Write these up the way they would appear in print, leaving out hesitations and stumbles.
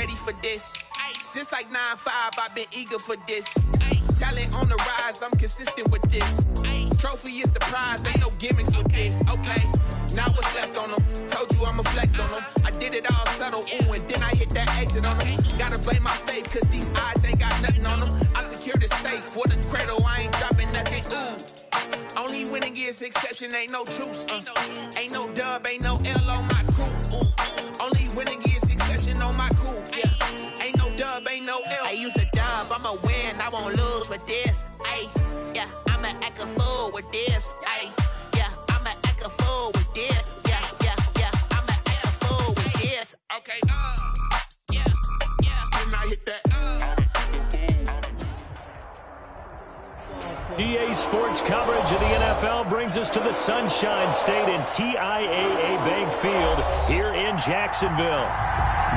ready for this. Since like 9-5, I've been eager for this. Talent on the rise, I'm consistent with this. Trophy is the prize, ain't no gimmicks with this. Okay, now what's left on them? Told you I'ma flex on them. I did it all subtle, ooh, and then I hit that exit on them. Gotta blame my faith, cause these odds ain't got nothing on them. I secure the safe for the cradle, I ain't dropping nothing, ooh. Only winning is exception, ain't no truce. Ain't no dub, ain't no L on my crew. Only winning is exception on my crew. Yeah. Ain't no dub, ain't no L. I use a dub, I'ma win, I won't lose with this. Ay, yeah, I'ma act a fool with this. Ay, yeah, I'ma act a fool with this. Yeah, yeah, yeah, I'ma act a fool with this. Okay, yeah, yeah. Then I hit that. EA Sports coverage of the NFL brings us to the Sunshine State and TIAA Bank Field here in Jacksonville.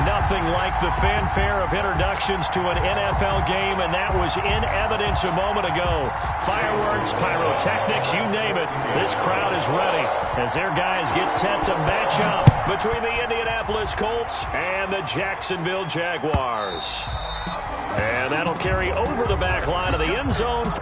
Nothing like the fanfare of introductions to an NFL game, and that was in evidence a moment ago. Fireworks, pyrotechnics, you name it. This crowd is ready as their guys get set to match up between the Indianapolis Colts and the Jacksonville Jaguars. And that'll carry over the back line of the end zone.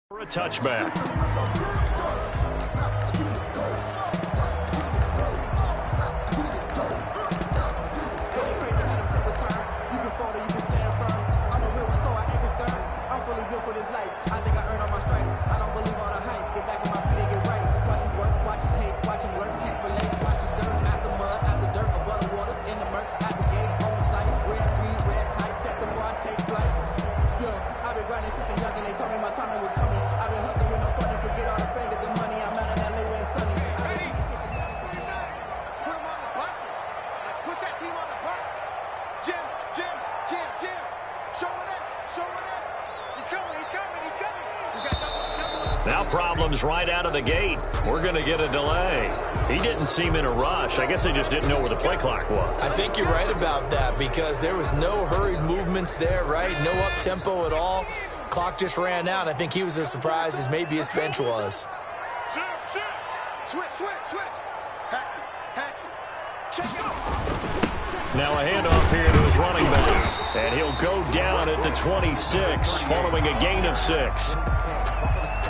For a touchback. Now problems right out of the gate. We're going to get a delay. He didn't seem in a rush. I guess they just didn't know where the play clock was. I think you're right about that because there was no hurried movements there, right? No up-tempo at all. Clock just ran out. I think he was as surprised as maybe his bench was. Switch. Now a handoff here to his running back. And he'll go down at the 26 following a gain of 6.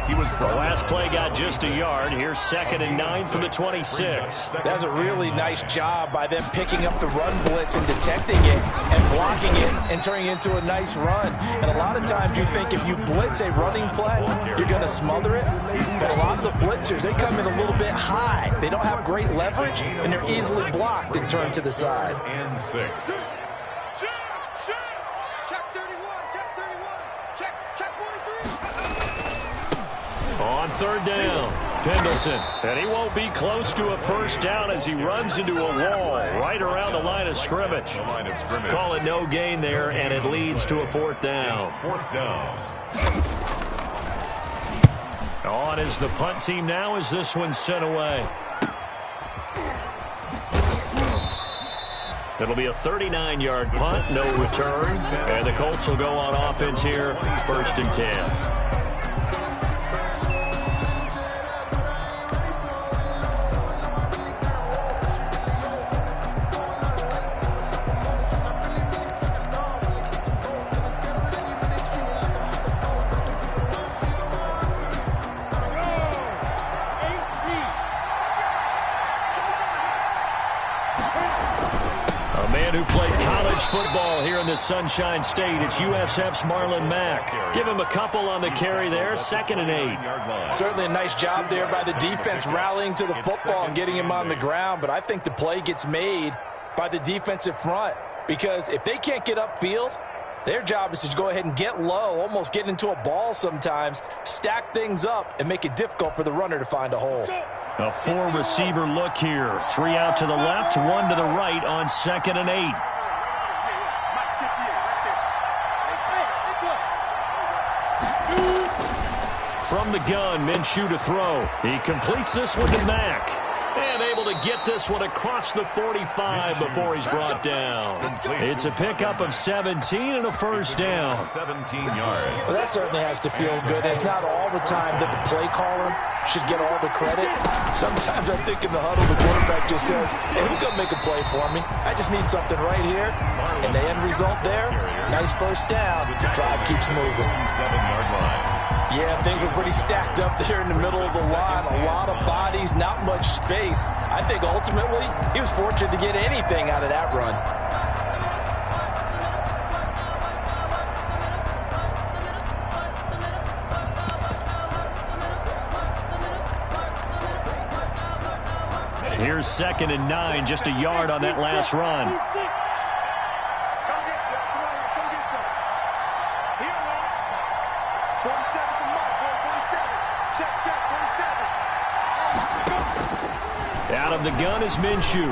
The last play got just a yard. Here's 2nd and 9 from the 26. That's a really nice job by them picking up the run blitz and detecting it and blocking it and turning it into a nice run. And a lot of times you think if you blitz a running play, you're going to smother it. But a lot of the blitzers, they come in a little bit high. They don't have great leverage, and they're easily blocked and turned to the side. And 6. On 3rd down, Pendleton. And he won't be close to a first down as he runs into a wall right around the line of scrimmage. Call it no gain there, and it leads to a 4th down. On is the punt team now as this one's sent away. It'll be a 39-yard punt, no return. And the Colts will go on offense here, 1st and 10. Who played college football here in the Sunshine State. It's USF's Marlon Mack. Give him a couple on the carry there, 2nd and 8. Certainly a nice job there by the defense rallying to the football and getting him on the ground, but I think the play gets made by the defensive front because if they can't get upfield, Their job is to go ahead and get low, almost get into a ball sometimes, stack things up, and make it difficult for the runner to find a hole. A 4-receiver look here. 3 out to the left, 1 to the right on 2nd and 8. From the gun, Minshew to throw. He completes this one to Mack. And able to get this one across the 45 before he's brought down. It's a pickup of 17 and a first down. 17 yards. Well, that certainly has to feel good. It's not all the time that the play caller should get all the credit. Sometimes I think in the huddle, the quarterback just says, hey, who's going to make a play for me? I just need something right here. And the end result there, nice first down. The drive keeps moving. 7-yard line. Yeah, things were pretty stacked up there in the middle of the line. A lot of bodies, not much space. I think ultimately he was fortunate to get anything out of that run. Here's 2nd and 9, just a yard on that last run. Out of the gun is Minshew.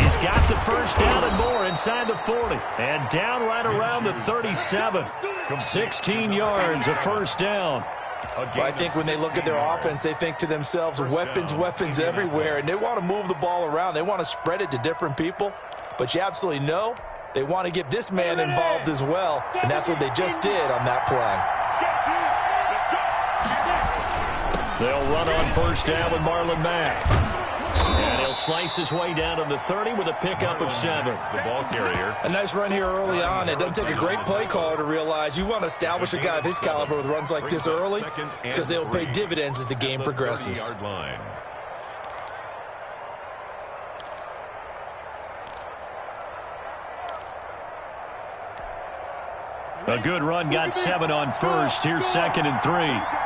He's got the first down and more inside the 40. And down right around the 37. 16 yards, a first down. Well, I think when they look at their offense, they think to themselves, weapons, weapons everywhere. And they want to move the ball around. They want to spread it to different people. But you absolutely know they want to get this man involved as well. And that's what they just did on that play. They'll run on first down with Marlon Mack. And he'll slice his way down to the 30 with a pickup of 7. The ball carrier. A nice run here early on. It doesn't take a great play caller to realize you want to establish a guy of his caliber with runs like this early because they'll pay dividends as the game progresses. 30-yard line. A good run, got 7 on first. Here's 2nd and 3.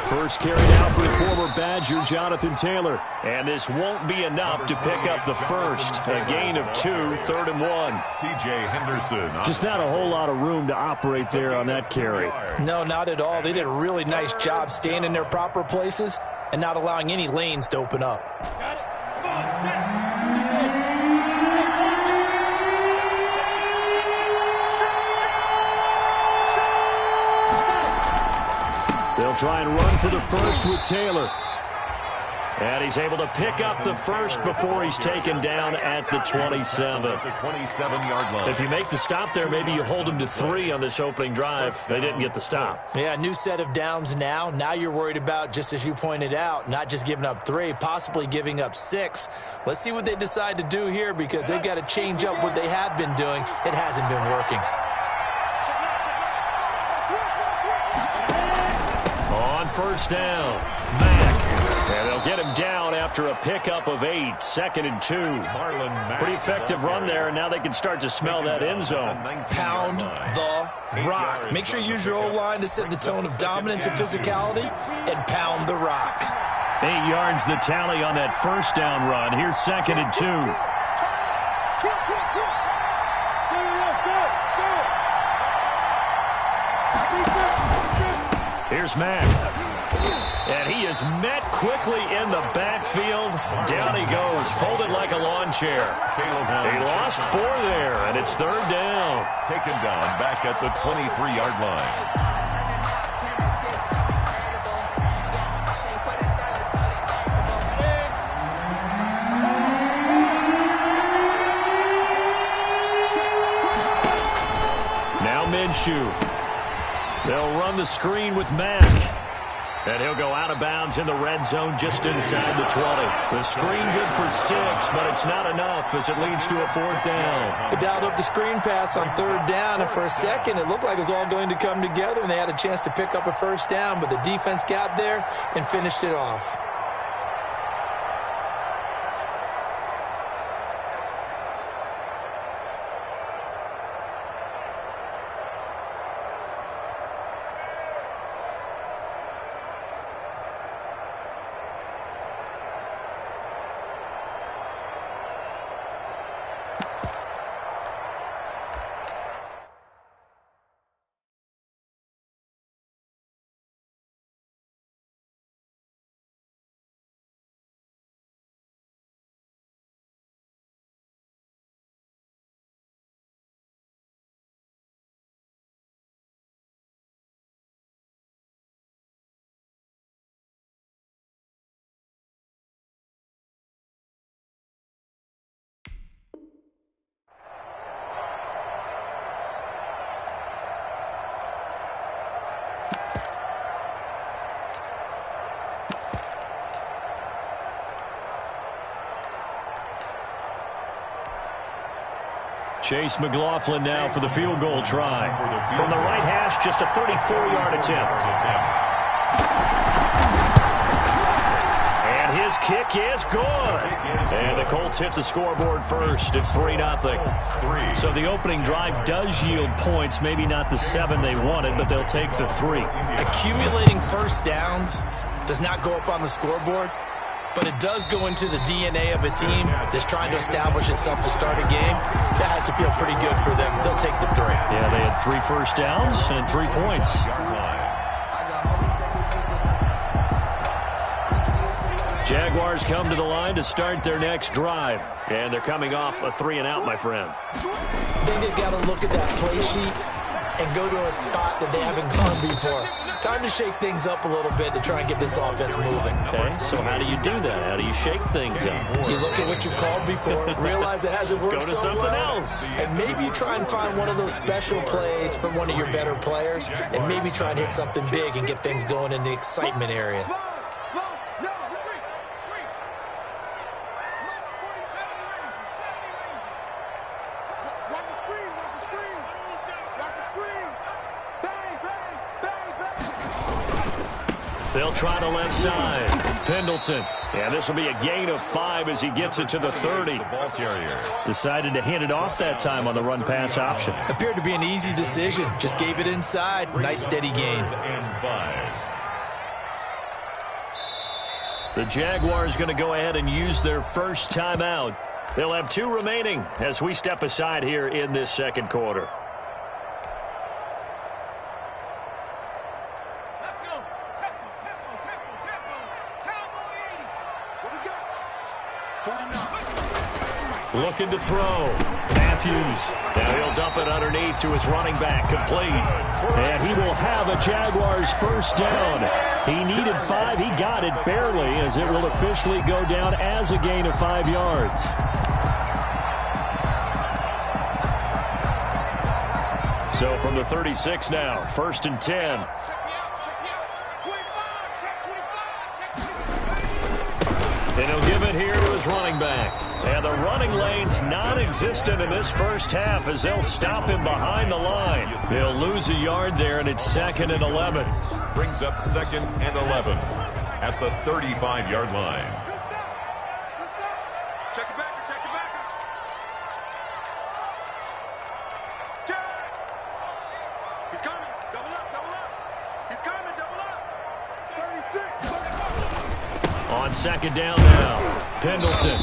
First carried out for the former Badger, Jonathan Taylor. And this won't be enough to pick up the first. A gain of 2, 3rd and 1. C.J. Henderson. Just not a whole lot of room to operate there on that carry. No, not at all. They did a really nice job staying in their proper places and not allowing any lanes to open up. They'll try and run for the first with Taylor. And he's able to pick up the first before he's taken down at the 27. The 27-yard line. If you make the stop there, maybe you hold him to 3 on this opening drive. They didn't get the stop. Yeah, new set of downs now. Now you're worried about, just as you pointed out, not just giving up 3, possibly giving up 6. Let's see what they decide to do here because they've got to change up what they have been doing. It hasn't been working. On first down, Mack. And they'll get him down after a pickup of 8, 2nd and 2. Marlon Mack. Pretty effective run there, and now they can start to smell that end zone. Pound the rock. Make sure you use your O-line to set the tone of dominance and physicality, and pound the rock. 8 yards the tally on that first down run. Here's 2nd and 2. Here's Mack. And he is met quickly in the backfield. Down he goes, folded like a lawn chair. He lost 4 there, and it's 3rd down. Taken down back at the 23-yard line. Minshew. They'll run the screen with Mack. And he'll go out of bounds in the red zone just inside the 20. The screen good for 6, but it's not enough as it leads to a 4th down. They dialed up the screen pass on 3rd down, and for a second it looked like it was all going to come together, and they had a chance to pick up a first down, but the defense got there and finished it off. Chase McLaughlin now for the field goal try. From the right hash, just a 34-yard attempt. And his kick is good. And the Colts hit the scoreboard first. It's 3-0. So the opening drive does yield points. Maybe not the 7 they wanted, but they'll take the 3. Accumulating first downs does not go up on the scoreboard, but it does go into the DNA of a team that's trying to establish itself to start a game. That has to feel pretty good for them. They'll take the 3. Yeah, they had 3 first downs and 3 points. Jaguars come to the line to start their next drive. And they're coming off a 3-and-out, my friend. I think they've got to look at that play sheet and go to a spot that they haven't gone before. Time to shake things up a little bit to try and get this offense moving. Okay, so how do you do that? How do you shake things up? You look at what you've called before, realize it hasn't worked Go to so something well, else. and maybe you try and find one of those special plays from one of your better players, and maybe try and hit something big and get things going in the excitement area. They'll try the left side. Pendleton. Yeah, this will be a gain of 5 as he gets it to the 30. Decided to hand it off that time on the run-pass option. Appeared to be an easy decision. Just gave it inside. Nice, steady gain. The Jaguars going to go ahead and use their first timeout. They'll have 2 remaining as we step aside here in this second quarter. Looking to throw. Matthews. Now he'll dump it underneath to his running back. Complete. And he will have a Jaguars first down. He needed 5. He got it barely as it will officially go down as a gain of 5 yards. So from the 36 now, 1st and 10. And he'll give it here to his running back. And the running lane's non-existent in this first half as they'll stop him behind the line. They'll lose a yard there, and it's 2nd and 11. Brings up 2nd and 11 at the 35-yard line. Check it back, check it back. Check. He's coming. Double up, double up. He's coming, double up. 36. On 2nd down now, Pendleton.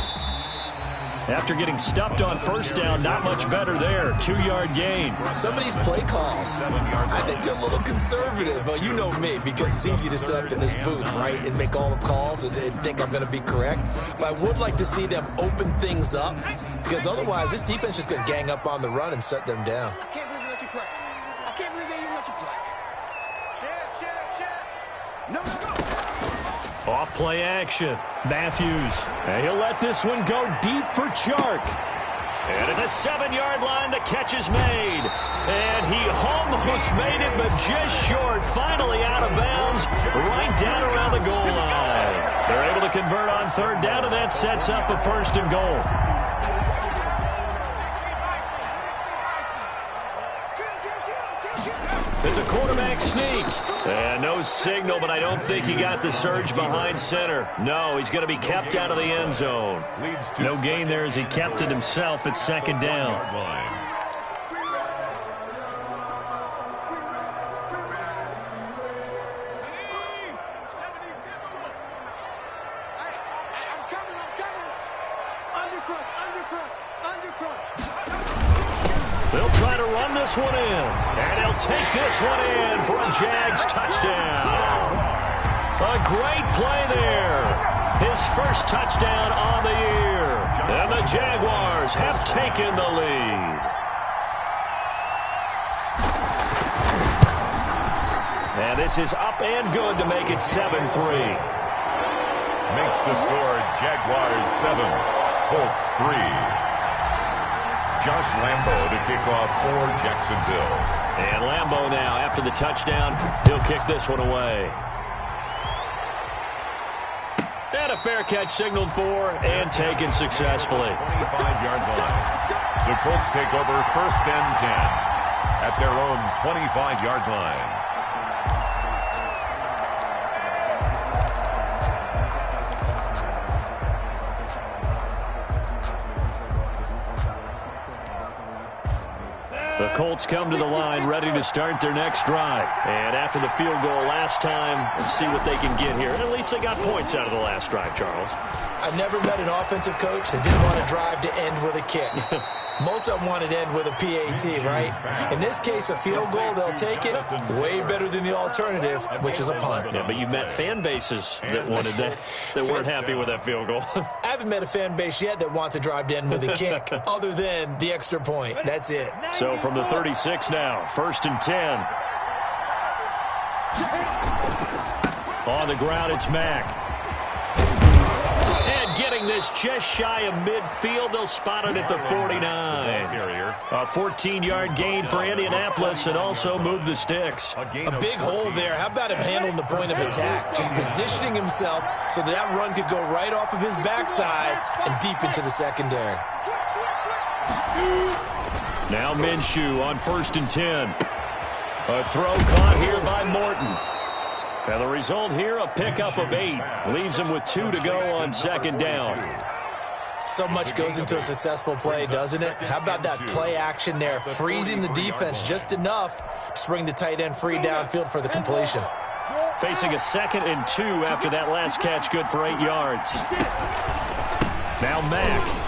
After getting stuffed on 1st down, not much better there. 2-yard gain. Some of these play calls, I think they're a little conservative. But you know me, because it's easy to sit up in this booth, right, and make all the calls and think I'm going to be correct. But I would like to see them open things up, because otherwise this defense is going to gang up on the run and shut them down. I can't believe they let you play. I can't believe they even let you play. Share. No. Off play action. Matthews. And he'll let this one go deep for Chark. And at the 7-yard line, the catch is made. And he almost made it, but just short. Finally out of bounds, right down around the goal line. They're able to convert on 3rd down, and that sets up a 1st and goal. It's a quarterback sneak. And no signal, but I don't think he got the surge behind center. No, he's going to be kept out of the end zone. No gain there as he kept it himself at 2nd down. I'm coming. Undercut. They'll try to run this one in. And he'll take this one in for a Jags touchdown. A great play there. His first touchdown on the year. And the Jaguars have taken the lead. And this is up and good to make it 7-3. Makes the score Jaguars 7, Colts 3. Josh Lambo to kick off for Jacksonville. And Lambo now, after the touchdown, he'll kick this one away. And a fair catch signaled for and taken successfully. 25-yard line. The Colts take over 1st and 10 at their own 25-yard line. The Colts come to the line ready to start their next drive. And after the field goal last time, see what they can get here. At least they got points out of the last drive, Charles. I never met an offensive coach that didn't want to drive to end with a kick. Most of them wanted to end with a PAT, right? In this case, a field goal, they'll take it. Way better than the alternative, which is a punt. Yeah, but you've met fan bases that wanted that, that weren't happy with that field goal. I haven't met a fan base yet that wants to drive to end with a kick, other than the extra point. That's it. So from the 36 now, 1st and 10. On the ground, it's Mack. And getting this just shy of midfield, they'll spot it at the 49. A 14-yard gain for Indianapolis and also move the sticks. A big hole there. How about him handling the point of attack? Just positioning himself so that run could go right off of his backside and deep into the secondary. Now Minshew on 1st and 10. A throw caught here by Morton. And the result here, a pickup of 8. Leaves him with 2 to go on 2nd down. So much goes into a successful play, doesn't it? How about that play action there? Freezing the defense just enough to bring the tight end free downfield for the completion. Facing a 2nd and 2 after that last catch, good for 8 yards. Now Mack.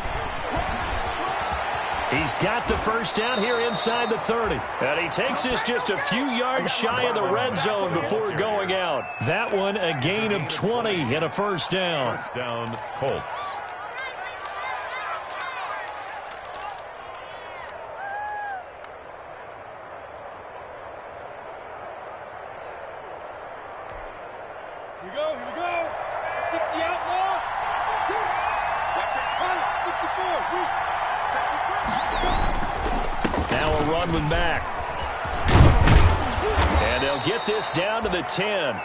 He's got the first down here inside the 30. And he takes this just a few yards shy of the red zone before going out. That one a gain of 20 and a 1st down. 1st down, Colts. Here we go, here we go. 60 outlaw. Watch it. 64. Now a run with Mack. And they'll get this down to the 10.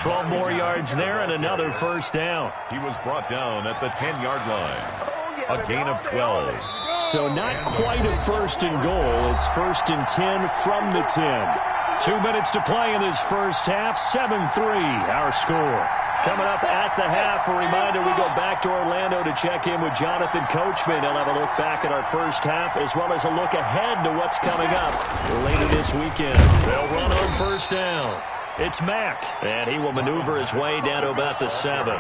12 more yards there and another 1st down. He was brought down at the 10-yard line. A gain of 12. So not quite a 1st and goal. It's 1st and 10 from the 10. 2 minutes to play in this first half. 7-3 our score. Coming up at the half, a reminder, we go back to Orlando to check in with Jonathan Coachman. He'll have a look back at our first half as well as a look ahead to what's coming up later this weekend. They'll run on 1st down. It's Mack, and he will maneuver his way down to about the 7.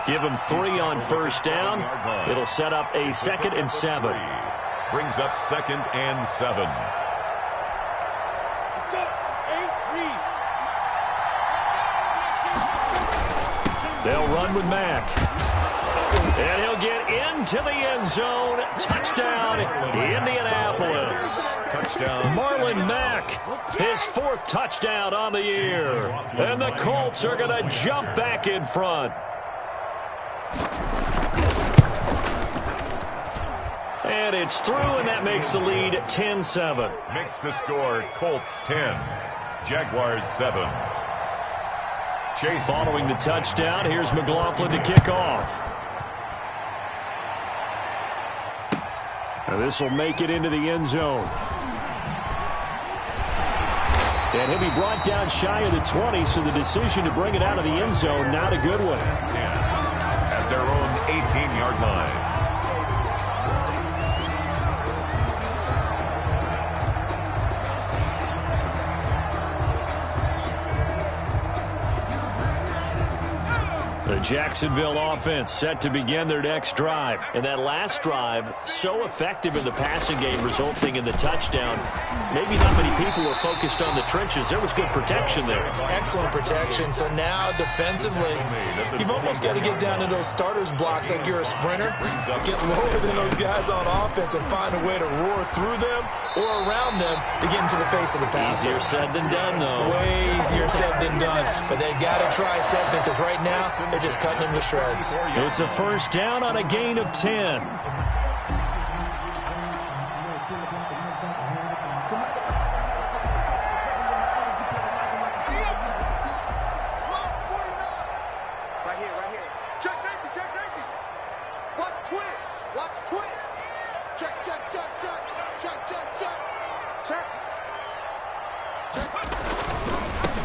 Give him 3 on 1st down. It'll set up a 2nd and 7. Brings up 2nd and 7. Let's go. 8-3. They'll run with Mack. And he'll get into the end zone. Touchdown, Indianapolis. Touchdown. Marlon Mack, his 4th touchdown on the year. And the Colts are going to jump back in front. And it's through, and that makes the lead 10-7. Makes the score Colts 10, Jaguars 7. Chase. Following the touchdown, here's McLaughlin to kick off. Now this will make it into the end zone. And he'll be brought down shy of the 20, so the decision to bring it out of the end zone, not a good one. At their own 18-yard line. The Jacksonville offense set to begin their next drive. And that last drive, so effective in the passing game, resulting in the touchdown. Maybe not many people were focused on the trenches. There was good protection there. Excellent protection. So now defensively, you've almost got to get down to those starters blocks like you're a sprinter. Get lower than those guys on offense and find a way to roar through them or around them to get into the face of the passer. Easier said than done, though. Way easier said than done. But they've got to try something because right now they're just cutting them to shreds. It's a first down on a gain of 10.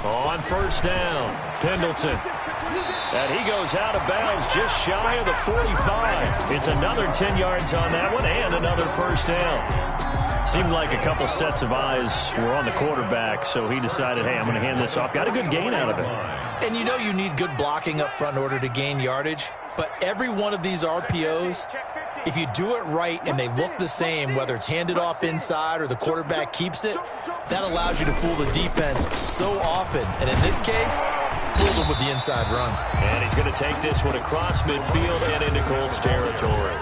On first down, Pendleton. And he goes out of bounds just shy of the 45. It's another 10 yards on that one and another first down. Seemed like a couple sets of eyes were on the quarterback, so he decided, hey, I'm going to hand this off. Got a good gain out of it. And you know you need good blocking up front in order to gain yardage, but every one of these RPOs, if you do it right and they look the same, whether it's handed off inside or the quarterback keeps it, that allows you to fool the defense so often. And in this case, fooled them with the inside run. And he's going to take this one across midfield and into Colts territory.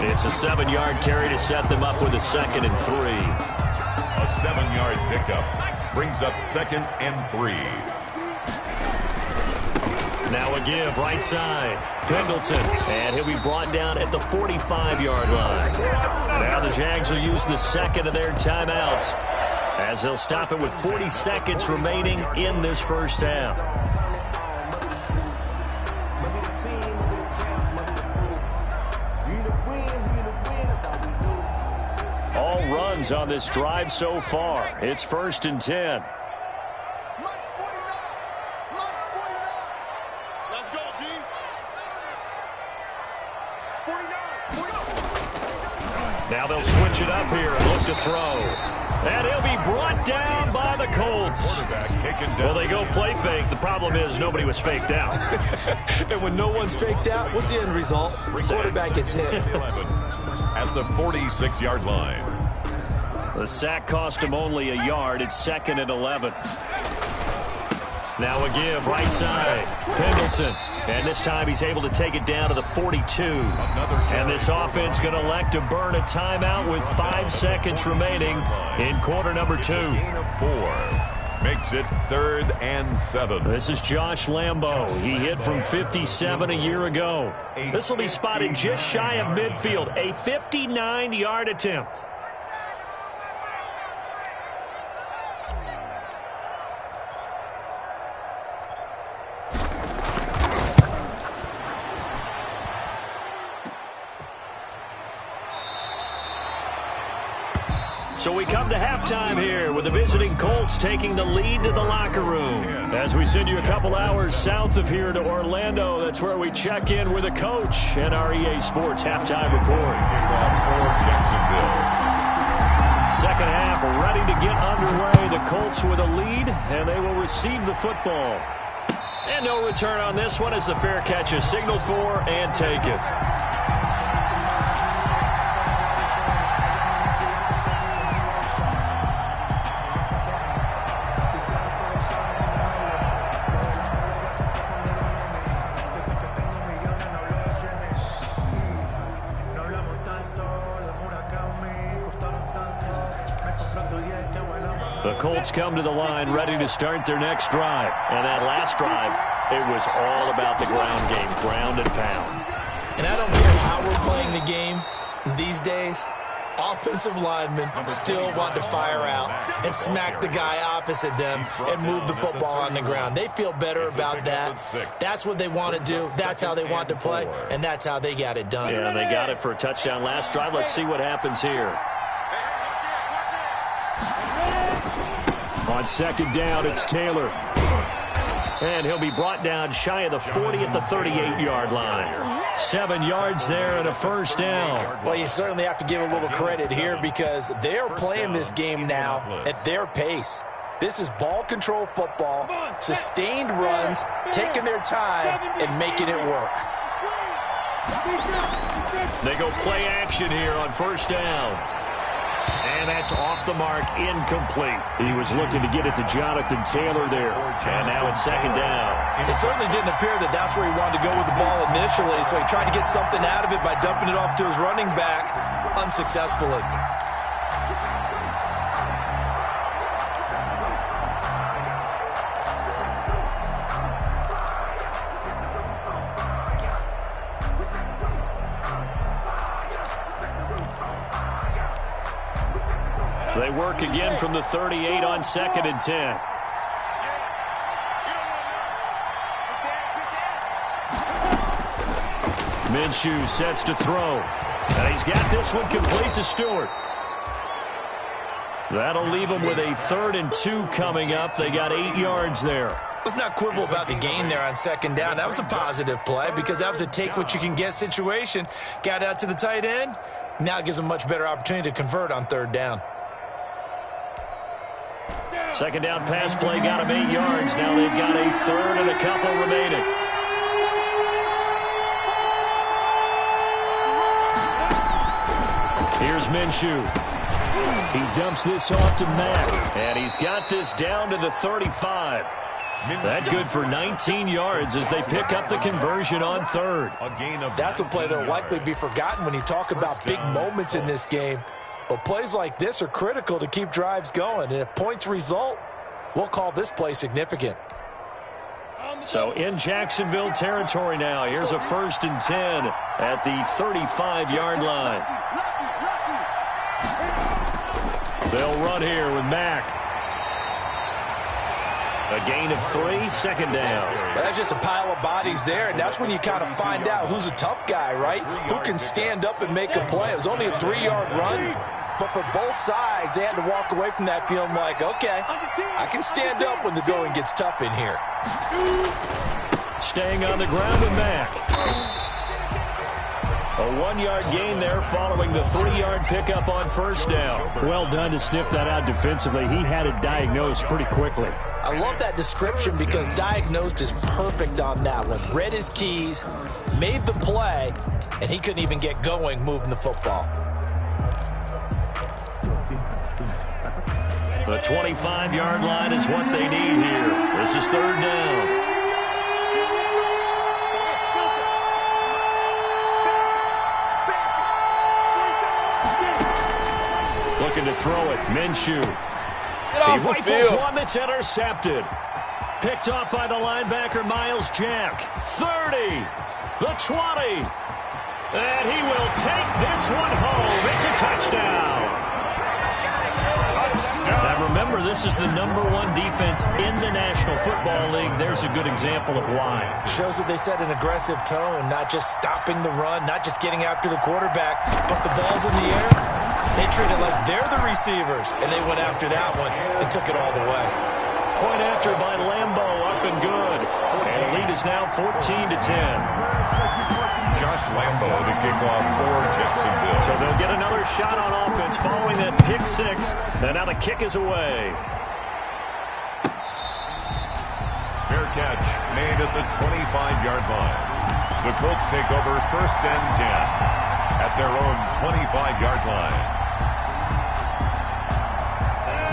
It's a 7-yard carry to set them up with a 2nd and 3. A 7-yard pickup brings up 2nd and 3. Now a give, right side. Pendleton, and he'll be brought down at the 45-yard line. Now the Jags will use the 2nd of their timeouts as they'll stop it with 40 seconds remaining in this first half. All runs on this drive so far. It's 1st and 10. Now they'll switch it up here and look to throw. And he'll be brought down by the Colts. Well, they go play fake. The problem is nobody was faked out. And when no one's faked out, what's the end result? The quarterback gets hit. At the 46-yard line. The sack cost him only a yard. It's 2nd and 11. Now a give, right side. Pendleton. And this time he's able to take it down to the 42. And this offense going to elect to burn a timeout with 5 seconds remaining in quarter number 2. Gain of 4 makes it 3rd and 7. This is Josh Lambo. He hit from 57 a year ago. This will be spotted just shy of midfield. A 59-yard attempt. So we come to halftime here with the visiting Colts taking the lead to the locker room. As we send you a couple hours south of here to Orlando, that's where we check in with the coach and our EA Sports halftime report. For Jacksonville. Second half ready to get underway. The Colts with a lead, and they will receive the football. And no return on this one as the fair catch is signaled for and taken. The Colts come to the line ready to start their next drive. And that last drive, it was all about the ground game, ground and pound. And I don't care how we're playing the game these days, offensive linemen still want to fire out and smack the guy opposite them and move the football on the ground. They feel better about that. That's what they want to do. That's how they want to play, and that's how they got it done. Yeah, they got it for a touchdown last drive. Let's see what happens here. On second down, it's Taylor. And he'll be brought down shy of the 40 at the 38-yard line. 7 yards there and a first down. Well, you certainly have to give a little credit here because they're playing this game now at their pace. This is ball control football, sustained runs, taking their time, and making it work. They go play action here on first down. And that's off the mark, incomplete. He was looking to get it to Jonathan Taylor there. And now it's second down. It certainly didn't appear that that's where he wanted to go with the ball initially, so he tried to get something out of it by dumping it off to his running back unsuccessfully. They work again from the 38 on 2nd and 10. Minshew sets to throw. And he's got this one complete to Stewart. That'll leave him with a 3rd and 2 coming up. They got 8 yards there. Let's not quibble about the gain there on 2nd down. That was a positive play because that was a take-what-you-can-get situation. Got out to the tight end. Now it gives them much better opportunity to convert on 3rd down. 2nd down pass play got him 8 yards. Now they've got a 3rd and a couple remaining. Here's Minshew. He dumps this off to Mack. And he's got this down to the 35. That good for 19 yards as they pick up the conversion on 3rd. That's a play that will likely be forgotten when you talk about big moments in this game. But plays like this are critical to keep drives going. And if points result, we'll call this play significant. So in Jacksonville territory now. Here's a 1st and 10 at the 35-yard line. They'll run here with Mack. A gain of 3, 2nd down. Well, that's just a pile of bodies there, and that's when you kind of find out who's a tough guy, right? Who can stand up and make a play. It was only a 3-yard run, but for both sides, they had to walk away from that feeling like, okay, I can stand up when the going gets tough in here. Staying on the ground with Mack. A 1-yard gain there following the 3-yard pickup on 1st down. Well done to sniff that out defensively. He had it diagnosed pretty quickly. I love that description because diagnosed is perfect on that one. Read his keys, made the play, and he couldn't even get going moving the football. The 25-yard line is what they need here. This is 3rd down. Looking to throw it. Minshew. He rifles one that's intercepted. Picked off by the linebacker, Miles Jack. 30. The 20. And he will take this one home. It's a touchdown. Now remember, this is the #1 defense in the National Football League. There's a good example of why. Shows that they set an aggressive tone, not just stopping the run, not just getting after the quarterback, but the ball's in the air. They treat it like they're the receivers, and they went after that one and took it all the way. Point after by Lambo, up and good. And the lead is now 14-10. Josh Lambo to kick off for Jacksonville. So they'll get another shot on offense following that pick 6. And now the kick is away. Fair catch made at the 25-yard line. The Colts take over 1st and 10 at their own 25-yard line.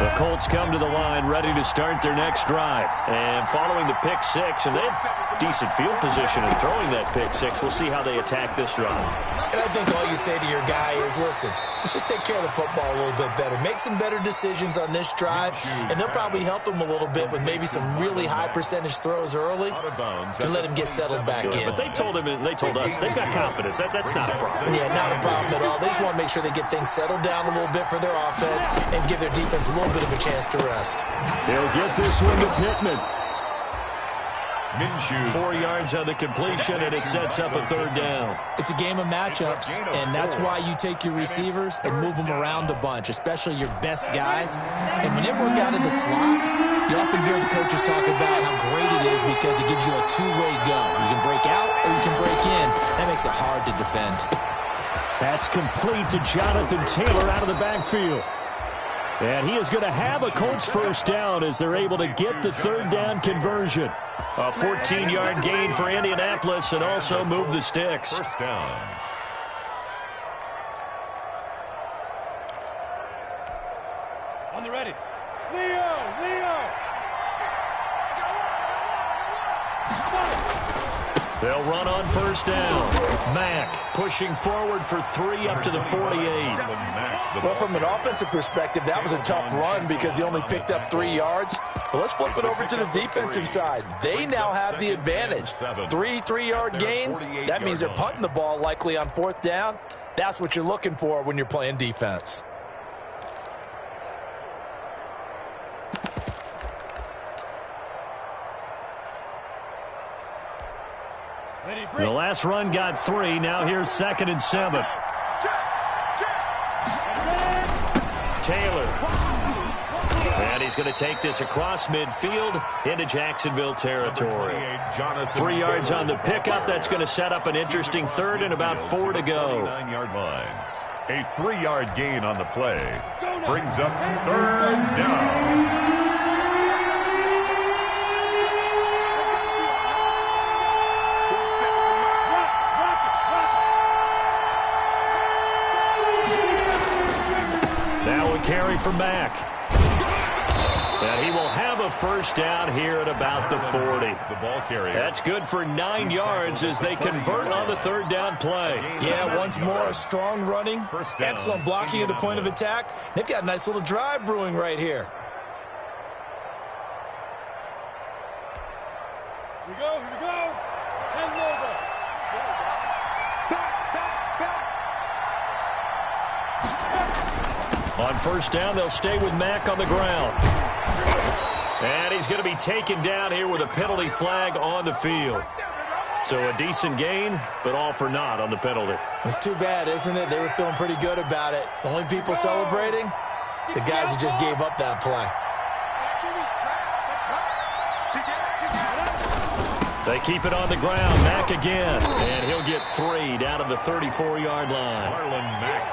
The Colts come to the line ready to start their next drive. And following the pick 6, and they have decent field position in throwing that pick 6. We'll see how they attack this drive. And I think all you say to your guy is, listen, let's just take care of the football a little bit better. Make some better decisions on this drive, and they'll probably help him a little bit with maybe some really high percentage throws early to let him get settled back in. But they told him, and they told us, they've got confidence. That's not a problem. Yeah, not a problem at all. They just want to make sure they get things settled down a little bit for their offense and give their defense a little bit of a chance to rest. They'll get this one to Pittman. Minshew. 4 yards on the completion, and it sets up a 3rd down. It's a game of matchups, and that's why you take your receivers and move them around a bunch, especially your best guys. And when they work out in the slot, you often hear the coaches talk about how great it is because it gives you a two-way go. You can break out or you can break in. That makes it hard to defend. That's complete to Jonathan Taylor out of the backfield. And he is going to have a Colts first down as they're able to get the third down conversion. A 14-yard gain for Indianapolis and also move the sticks. First down. On the ready. Leo! They'll run on first down. Mack pushing forward for 3 up to the 48. Well, from an offensive perspective, that was a tough run because he only picked up 3 yards. But let's flip it over to the defensive side. They now have the advantage. 3 3-yard gains. That means they're punting the ball likely on fourth down. That's what you're looking for when you're playing defense. The last run got 3. Now here's 2nd and 7. Taylor. And he's going to take this across midfield into Jacksonville territory. 3 yards on the pickup. That's going to set up an interesting third and about 4 to go. 9-yard line. A 3-yard gain on the play. Brings up third down. Carry for Mack. And he will have a first down here at about the 40. The ball carrier. That's good for 9 yards as they convert on the third down play. Yeah, once more, strong running, excellent blocking at the point of attack. They've got a nice little drive brewing right here. Here we go. 10 over. On first down, they'll stay with Mack on the ground. And he's going to be taken down here with a penalty flag on the field. So a decent gain, but all for naught on the penalty. It's too bad, isn't it? They were feeling pretty good about it. The only people celebrating, the guys who just gave up that play. They keep it on the ground. Mack again. And he'll get 3 down to the 34-yard line.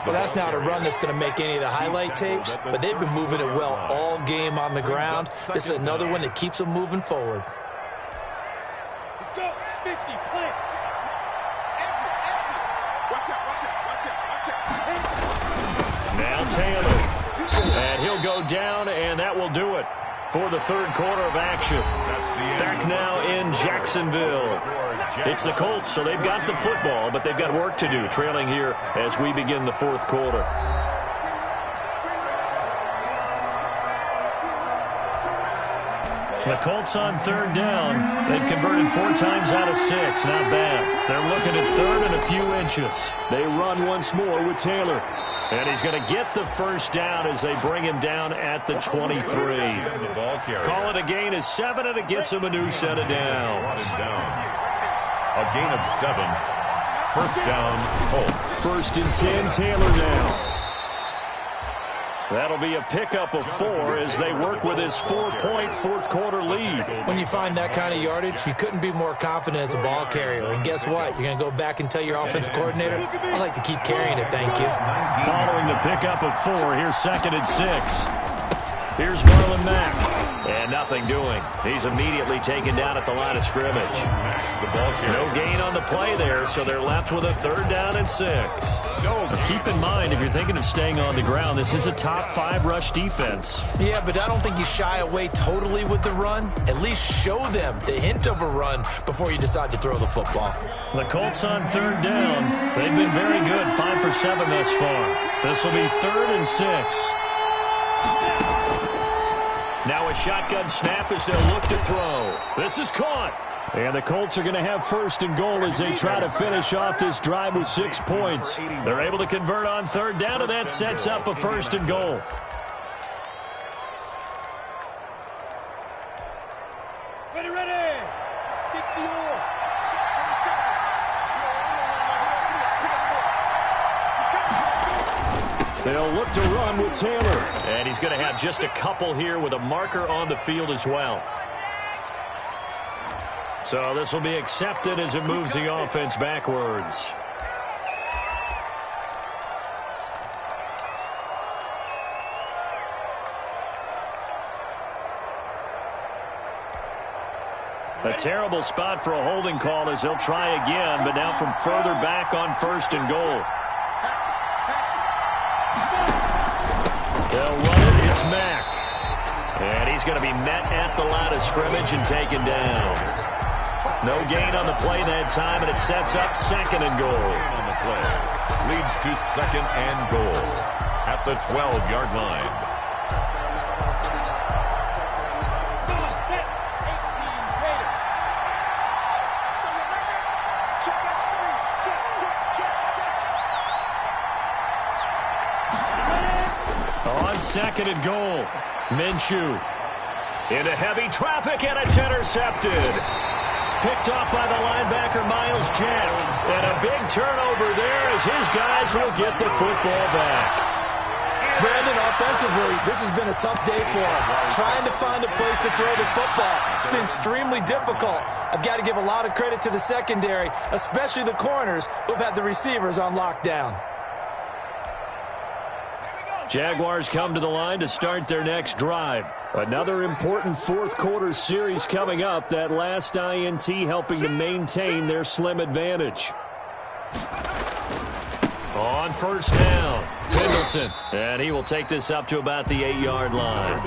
Well, that's not a run that's going to make any of the highlight tapes, but they've been moving it well all game on the ground. This is another one that keeps them moving forward. Let's go. 50, play. Now Taylor. And he'll go down, and that will do it for the third quarter of action. Back now in Jacksonville. It's the Colts, so they've got the football, but they've got work to do, trailing here as we begin the fourth quarter. The Colts on third down. They've converted 4 times out of 6. Not bad. They're looking at third and a few inches. They run once more with Taylor. And he's going to get the first down as they bring him down at the 23. Call it a gain of 7, and it gets him a new set of downs. A gain of 7. First down, Colts. 1st and 10, Taylor down. That'll be a pickup of 4 as they work with his 4-point fourth-quarter lead. When you find that kind of yardage, you couldn't be more confident as a ball carrier. And guess what? You're going to go back and tell your offensive coordinator, I'd like to keep carrying it, thank you. Following the pickup of 4, here's 2nd and 6. Here's Marlon Mack. And nothing doing. He's immediately taken down at the line of scrimmage. No gain on the play there, so they're left with a 3rd down and 6. Now keep in mind, if you're thinking of staying on the ground, this is a top 5 rush defense. Yeah, but I don't think you shy away totally with the run. At least show them the hint of a run before you decide to throw the football. The Colts on 3rd down. They've been very good, 5 for 7 thus far. This will be 3rd and 6. Now a shotgun snap as they'll look to throw. This is caught. And the Colts are going to have 1st and goal as they try to finish off this drive with 6 points. They're able to convert on 3rd down, and that sets up a 1st and goal. Ready. 60 more. They'll look to run with Taylor. And he's going to have just a couple here with a marker on the field as well. So this will be accepted as it moves the offense backwards. A terrible spot for a holding call as they'll try again, but now from further back on 1st and goal. They'll run it. It's Mack. And he's going to be met at the line of scrimmage and taken down. No gain on the play that time, and it sets up 2nd and goal. On the play leads to 2nd and goal at the 12-yard line. On 2nd and goal, Minshew into heavy traffic, and it's intercepted. Picked off by the linebacker, Miles Jack. And a big turnover there as his guys will get the football back. Brandon, offensively, this has been a tough day for him. Trying to find a place to throw the football. It's been extremely difficult. I've got to give a lot of credit to the secondary, especially the corners who've had the receivers on lockdown. Jaguars come to the line to start their next drive. Another important 4th quarter series coming up. That last INT helping to maintain their slim advantage. On 1st down, Pendleton. And he will take this up to about the 8-yard line.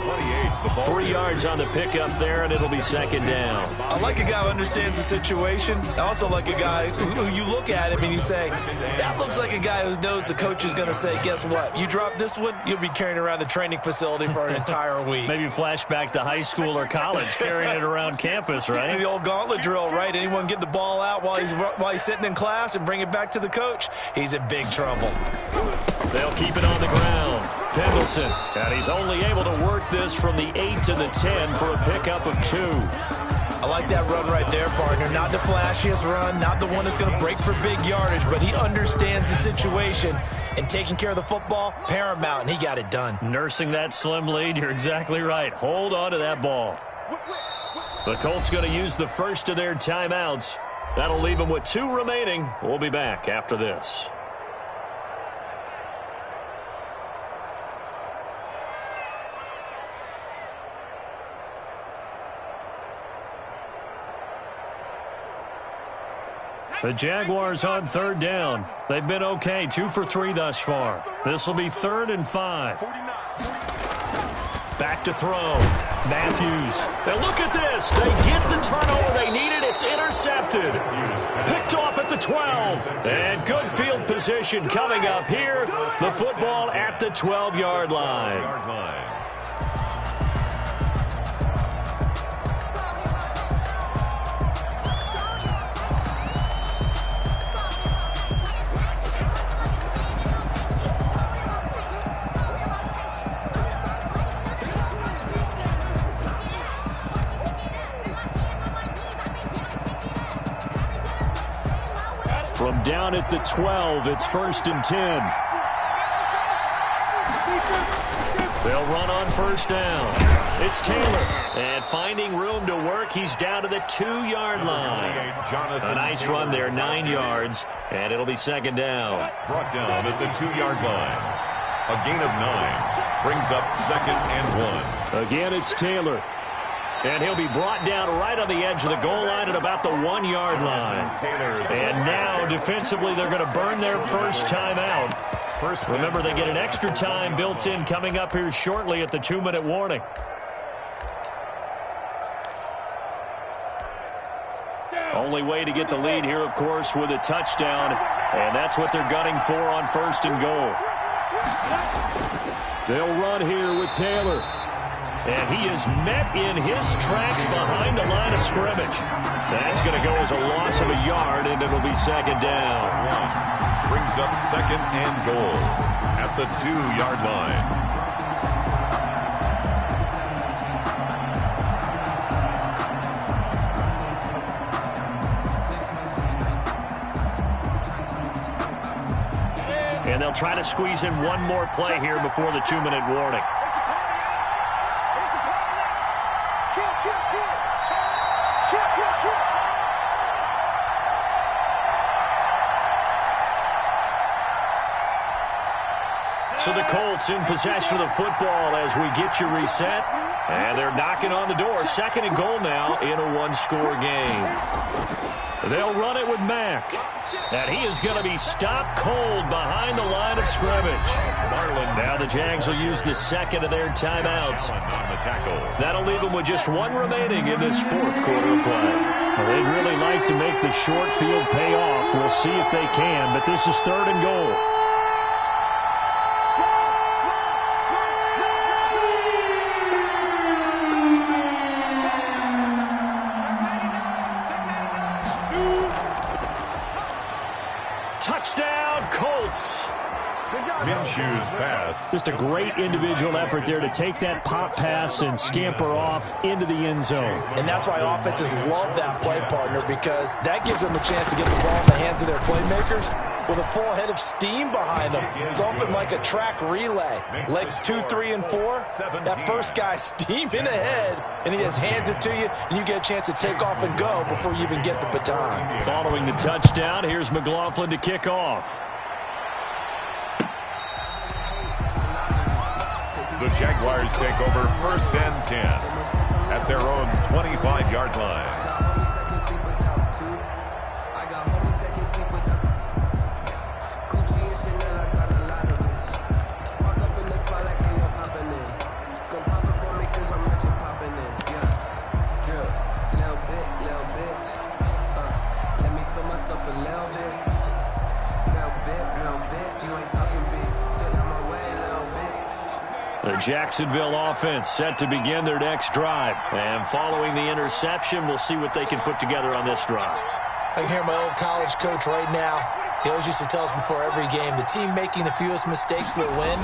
3 yards on the pickup there, and it'll be 2nd down. I like a guy who understands the situation. I also like a guy who you look at him and you say, that looks like a guy who knows the coach is going to say, guess what? You drop this one, you'll be carrying around the training facility for an entire week. Maybe flashback to high school or college, carrying it around campus, right? The old gauntlet drill, right? Anyone get the ball out while he's sitting in class and bring it back to the coach? He's in big trouble. They'll keep it on the ground. Pendleton, and he's only able to work this from the 8 to the 10 for a pickup of 2. I like that run right there, partner. Not the flashiest run, not the one that's going to break for big yardage, but he understands the situation, and taking care of the football, paramount, and he got it done. Nursing that slim lead, you're exactly right. Hold on to that ball. The Colts going to use the first of their timeouts. That'll leave them with 2 remaining. We'll be back after this. The Jaguars on 3rd down. They've been okay, 2 for 3 thus far. This will be 3rd and 5. Back to throw. Matthews. And look at this. They get the turnover they needed. It's intercepted. Picked off at the 12. And good field position coming up here. The football at the 12-yard line. From down at the 12, it's 1st and 10. They'll run on 1st down. It's Taylor. And finding room to work, he's down to the 2-yard line. A nice run there, 9 yards, and it'll be 2nd down. Brought down at the 2-yard line. A gain of 9 brings up 2nd and 1. Again, it's Taylor. And he'll be brought down right on the edge of the goal line at about the 1-yard line. And now, defensively, they're going to burn their first time out. Remember, they get an extra time built in coming up here shortly at the 2-minute warning. Only way to get the lead here, of course, with a touchdown. And that's what they're gunning for on 1st and goal. They'll run here with Taylor. And he is met in his tracks behind the line of scrimmage. That's going to go as a loss of a yard, and it'll be 2nd down. Brings up 2nd and goal at the 2-yard line. And they'll try to squeeze in one more play here before the 2-minute warning. So the Colts in possession of the football as we get you reset. And they're knocking on the door. 2nd and goal now in a one-score game. They'll run it with Mack. And he is going to be stopped cold behind the line of scrimmage. Now the Jags will use the 2nd of their timeouts. That'll leave them with just 1 remaining in this 4th quarter of play. Well, they'd really like to make the short field pay off. We'll see if they can, but this is 3rd and goal. Touchdown, Colts. Minshew's pass. Just a great individual effort there to take that pop pass and scamper off into the end zone. And that's why offenses love that play, partner, because that gives them a chance to get the ball in the hands of their playmakers with a full head of steam behind them. It's often like a track relay. Legs 2, 3, and 4. That first guy steaming ahead, and he just hands it to you, and you get a chance to take off and go before you even get the baton. Following the touchdown, here's McLaughlin to kick off. The Jaguars take over 1st and 10 at their own 25-yard line. The Jacksonville offense set to begin their next drive. And following the interception, we'll see what they can put together on this drive. I can hear my old college coach right now. He always used to tell us before every game, the team making the fewest mistakes will win.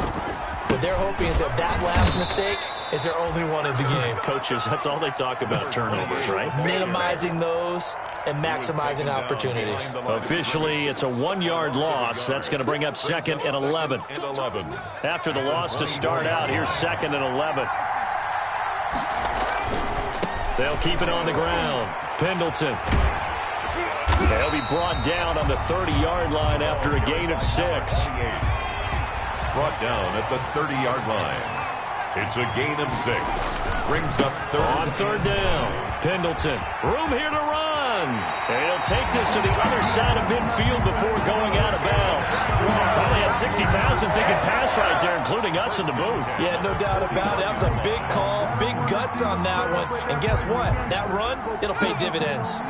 What they're hoping is that that last mistake is their only one of the game. Coaches, that's all they talk about, turnovers, right? Minimizing those and maximizing opportunities. Officially, it's a 1-yard loss. That's going to bring up 2nd and 11. After the loss to start out, here's 2nd and 11. They'll keep it on the ground. Pendleton. They'll be brought down on the 30-yard line after a gain of 6. Brought down at the 30-yard line. It's a gain of 6. Brings up 3rd. On 3rd down, Pendleton. Room here to run. And he'll take this to the other side of midfield before going out of bounds. Probably had 60,000 thinking pass right there, including us in the booth. Yeah, no doubt about it. That was a big call, big guts on that one. And guess what? That run, it'll pay dividends.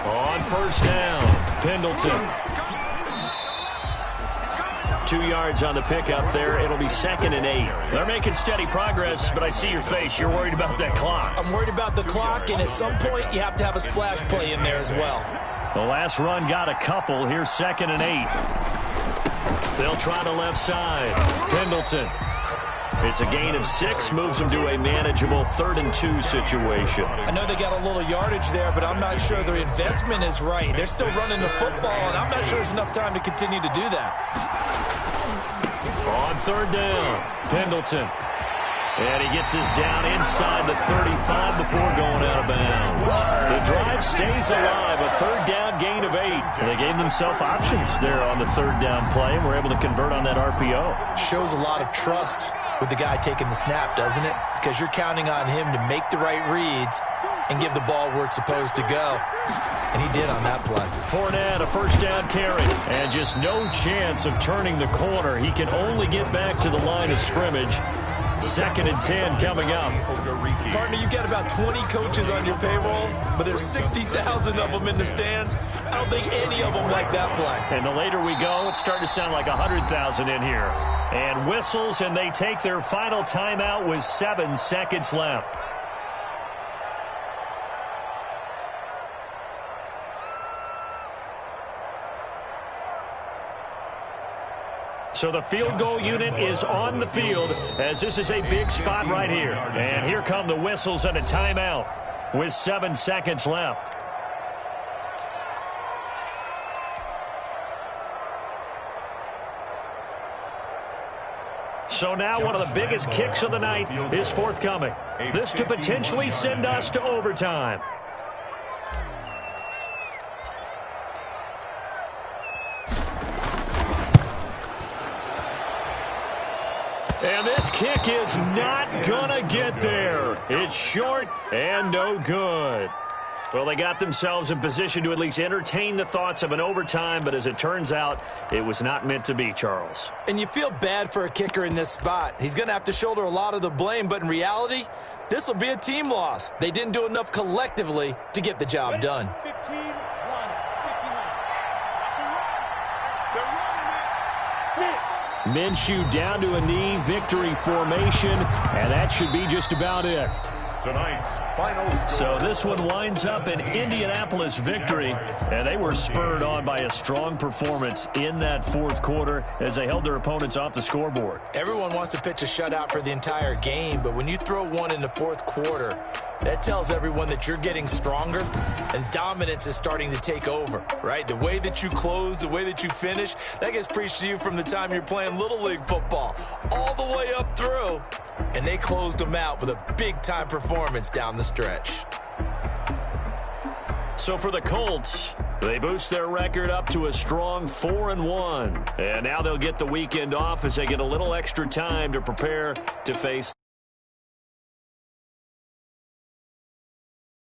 On 1st down, Pendleton. 2 yards on the pickup there. It'll be 2nd and 8. They're making steady progress, but I see your face. You're worried about that clock. I'm worried about the clock, and at some point, you have to have a splash play in there as well. The last run got a couple. Here's 2nd and 8. They'll try the left side. Pendleton. It's a gain of 6, moves them to a manageable 3rd and 2 situation. I know they got a little yardage there, but I'm not sure their investment is right. They're still running the football, and I'm not sure there's enough time to continue to do that. On 3rd down, Pendleton. And he gets this down inside the 35 before going out of bounds. The drive stays alive, a 3rd down gain of 8. And they gave themselves options there on the 3rd down play, and were able to convert on that RPO. Shows a lot of trust with the guy taking the snap, doesn't it? Because you're counting on him to make the right reads and give the ball where it's supposed to go. And he did on that play. Fournette, a 1st down carry. And just no chance of turning the corner. He can only get back to the line of scrimmage. 2nd and 10 coming up. Partner, you've got about 20 coaches on your payroll, but there's 60,000 of them in the stands. I don't think any of them like that play. And the later we go, it's starting to sound like 100,000 in here. And whistles, and they take their final timeout with 7 seconds left. So the field goal unit is on the field, as this is a big spot right here. And here come the whistles and a timeout with 7 seconds left. So now one of the biggest kicks of the night is forthcoming. This to potentially send us to overtime. And this kick is not gonna get there. It's short and no good. Well, they got themselves in position to at least entertain the thoughts of an overtime, but as it turns out, it was not meant to be, Charles. And you feel bad for a kicker in this spot. He's going to have to shoulder a lot of the blame, but in reality, this will be a team loss. They didn't do enough collectively to get the job done. 15-1, 59. Minshew down to a knee, victory formation, and that should be just about it. Tonight's final score. So this one winds up an Indianapolis victory, and they were spurred on by a strong performance in that fourth quarter as they held their opponents off the scoreboard. Everyone wants to pitch a shutout for the entire game, but when you throw one in the fourth quarter, that tells everyone that you're getting stronger and dominance is starting to take over, right? The way that you close, the way that you finish, that gets preached to you from the time you're playing Little League football all the way up through. And they closed them out with a big-time performance down the stretch. So for the Colts, they boost their record up to a strong 4-1. And now they'll get the weekend off as they get a little extra time to prepare to face